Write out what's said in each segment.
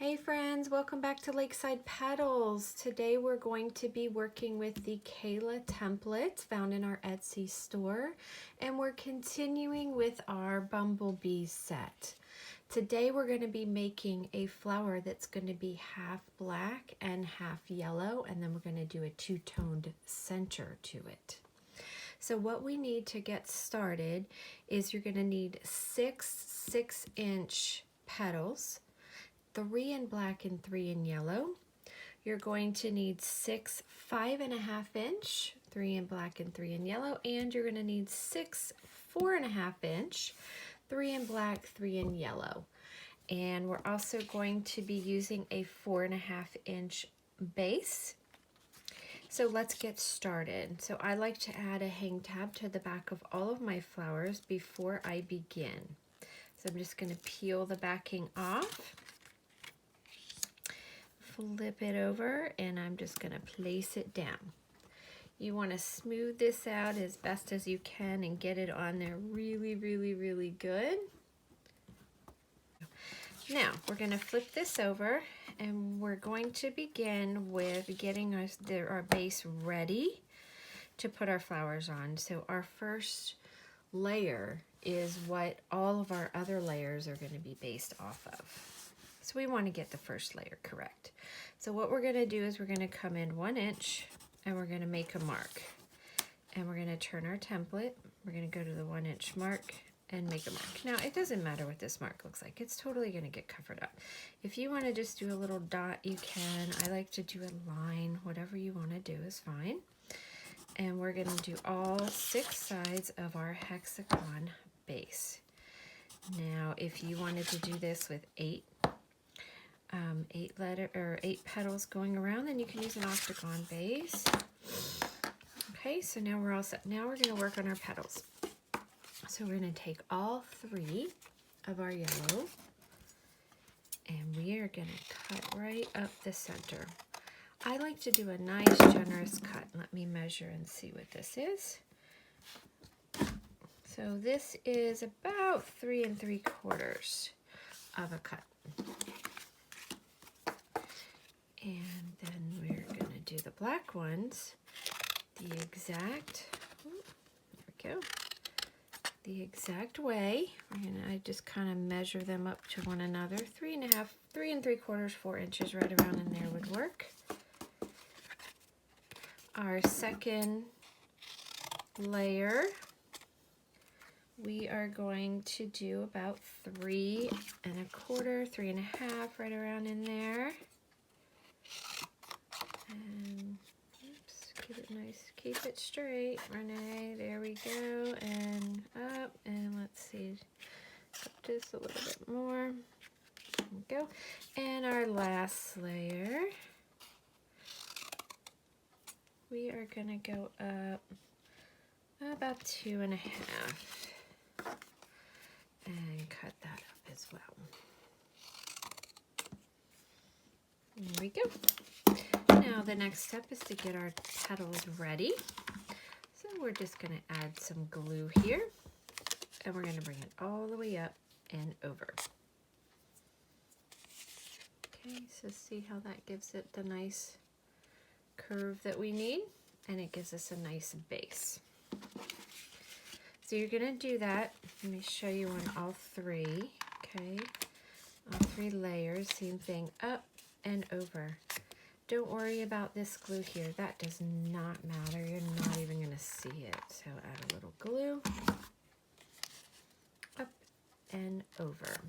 Hey friends, welcome back to Lakeside Petals. Today we're going to be working with the Calah templates found in our Etsy store, and we're continuing with our bumblebee set. Today we're going to be making a flower that's going to be half black and half yellow, and then we're going to do a two-toned center to it. So what we need to get started is you're going to need six 6-inch petals, 3 in black and 3 in yellow. You're going to need 6 5.5-inch, 3 in black and 3 in yellow, and you're going to need 6 4.5-inch, 3 in black, 3 in yellow. And we're also going to be using a 4.5-inch base. So let's get started. So I like to add a hang tab to the back of all of my flowers before I begin. So I'm just going to peel the backing off, flip it over, and I'm just going to place it down. You want to smooth this out as best as you can and get it on there really good. Now we're going to flip this over, and we're going to begin with getting our base ready to put our flowers on. So our first layer is what all of our other layers are going to be based off of. So we want to get the first layer correct. So what we're going to do is we're going to come in 1 inch and we're going to make a mark. And we're going to turn our template. We're going to go to the 1 inch mark and make a mark. Now it doesn't matter what this mark looks like. It's totally going to get covered up. If you want to just do a little dot, you can. I like to do a line. Whatever you want to do is fine. And we're going to do all 6 sides of our hexagon base. Now if you wanted to do this with 8 petals going around, then you can use an octagon base. Okay, so now we're all set. Now we're going to work on our petals. So we're going to take all 3 of our yellow and we are going to cut right up the center. I like to do a nice generous cut. Let me measure and see what this is. So this is about 3 3/4 of a cut. And then we're going to do the black ones the exact, there we go, the exact way. I just kind of measure them up to one another. 3 3/4, 4 inches right around in there would work. Our second layer, we are going to do about 3 1/4, 3 1/2, right around in there. And oops, keep it nice, keep it straight, Renee. There we go, and up, and let's see, up just a little bit more. There we go. And our last layer, we are gonna go up about 2 1/2 and cut that up as well. There we go. Now the next step is to get our petals ready. So we're just going to add some glue here, and we're going to bring it all the way up and over. Okay, so see how that gives it the nice curve that we need, and it gives us a nice base. So you're going to do that. Let me show you on all 3. Okay, all 3 layers, same thing, up and over. Don't worry about this glue here. That does not matter. You're not even going to see it. So add a little glue. Up and over.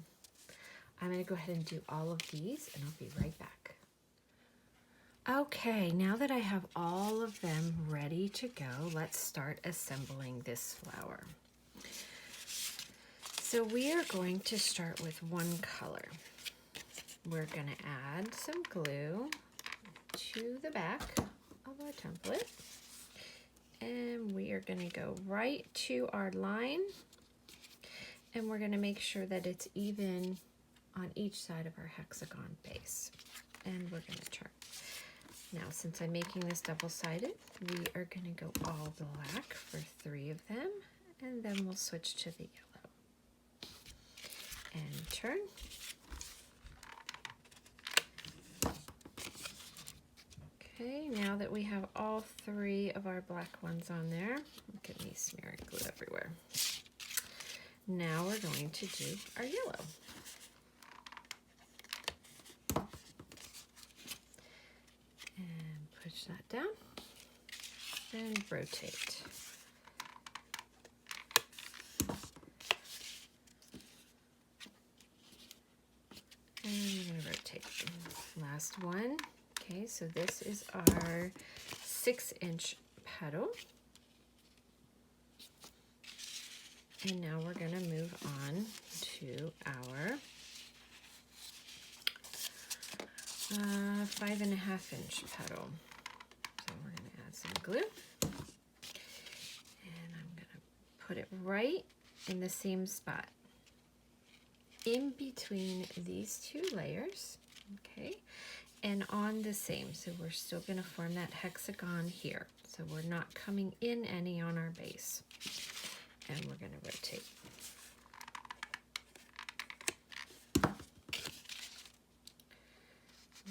I'm going to go ahead and do all of these, and I'll be right back. Okay, now that I have all of them ready to go, let's start assembling this flower. So we are going to start with one color. We're going to add some glue to the back of our template, and we are going to go right to our line, and we're going to make sure that it's even on each side of our hexagon base, and we're going to turn. Now since I'm making this double-sided, we are going to go all black for 3 of them, and then we'll switch to the yellow and turn. Okay, now that we have all 3 of our black ones on there, look at me smearing glue everywhere. Now we're going to do our yellow. And push that down and rotate. And we're going to rotate. Last one. Okay, so this is our 6-inch petal. And now we're going to move on to our 5.5-inch petal. So we're going to add some glue. And I'm going to put it right in the same spot, in between these 2 layers, okay, and on the same. So we're still going to form that hexagon here. So we're not coming in any on our base. And we're going to rotate.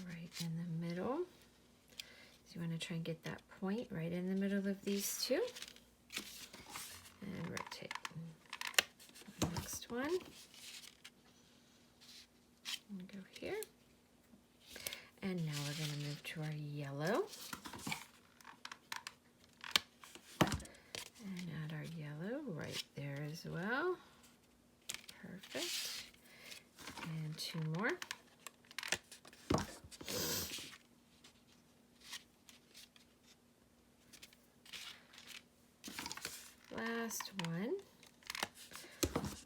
Right in the middle. So you want to try and get that point right in the middle of these 2. And rotate. Next one. And go here. And now we're going to move to our yellow. And add our yellow right there as well. Perfect. And 2 more. Last one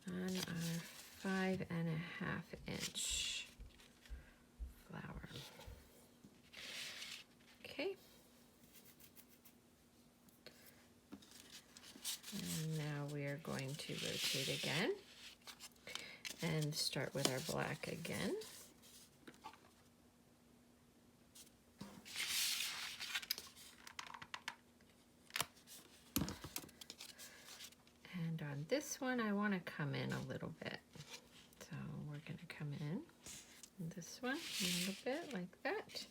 on our 5.5-inch flower. Okay. And now we are going to rotate again and start with our black again. And on this one, I want to come in a little bit. So we're going to come in this one a little bit like that.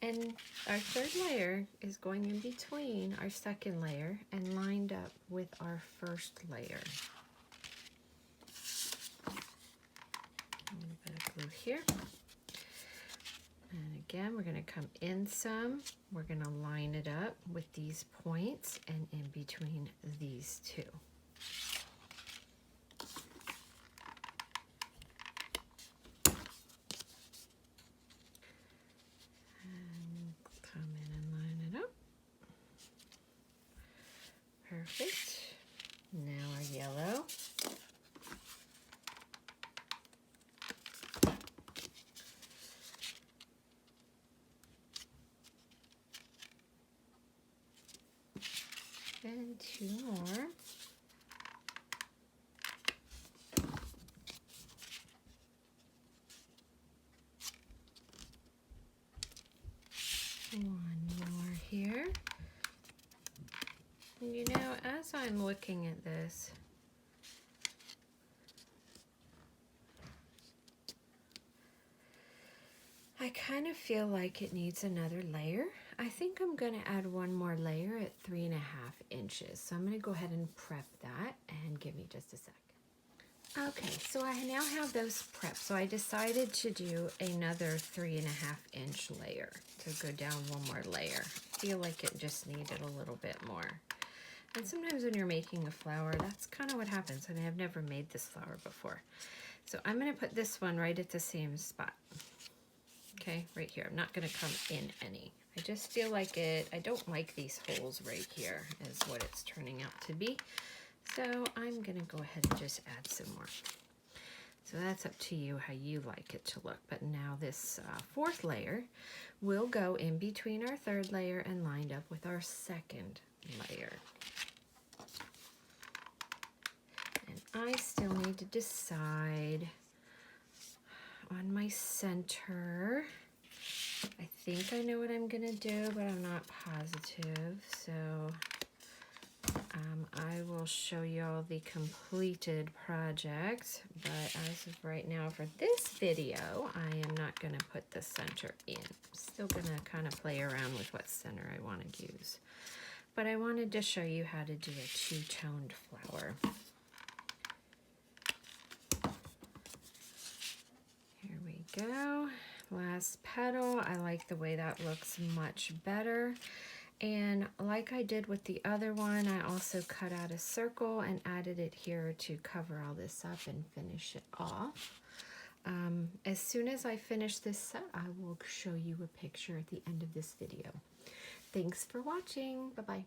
And our 3rd layer is going in between our 2nd layer and lined up with our 1st layer. A little bit of glue here. And again, we're going to come in some. We're going to line it up with these points and in between these 2. Perfect. Now our yellow. And 2 more. One more here. You know, as I'm looking at this, I kind of feel like it needs another layer. I think I'm going to add 1 more layer at 3.5 inches. So I'm going to go ahead and prep that, and give me just a sec. Okay, so I now have those prepped. So I decided to do another 3.5-inch layer to go down 1 more layer. I feel like it just needed a little bit more. And sometimes when you're making a flower, that's kind of what happens. I mean, I've never made this flower before. So I'm going to put this one right at the same spot. Okay, right here. I'm not going to come in any. I just feel like I don't like these holes right here is what it's turning out to be. So I'm going to go ahead and just add some more. So that's up to you how you like it to look. But now this 4th layer will go in between our 3rd layer and lined up with our 2nd layer. And I still need to decide on my center. I think I know what I'm gonna do, but I'm not positive. So I will show you all the completed project, but as of right now for this video, I am not gonna put the center in. Still gonna kind of play around with what center I want to use. But I wanted to show you how to do a two-toned flower. Here we go. Last petal. I like the way that looks much better. And like I did with the other one, I also cut out a circle and added it here to cover all this up and finish it off. As soon as I finish this set, I will show you a picture at the end of this video. Thanks for watching. Bye-bye.